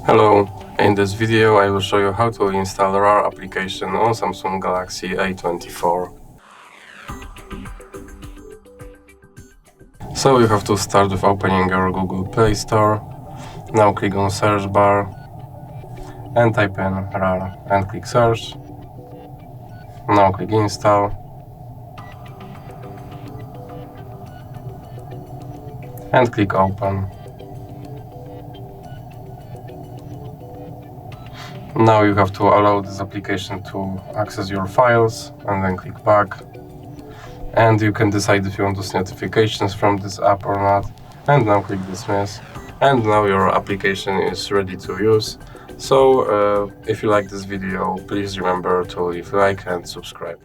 Hello, in this video I will show you how to install RAR application on Samsung Galaxy A24. So you have to start with opening your Google Play Store. Now click on search bar and type in RAR and click search. Now click install and click open. Now you have to allow this application to access your files and then click back. And you can decide if you want to see notifications from this app or not. And now click dismiss. And now your application is ready to use. So if you like this video, please remember to leave a like and subscribe.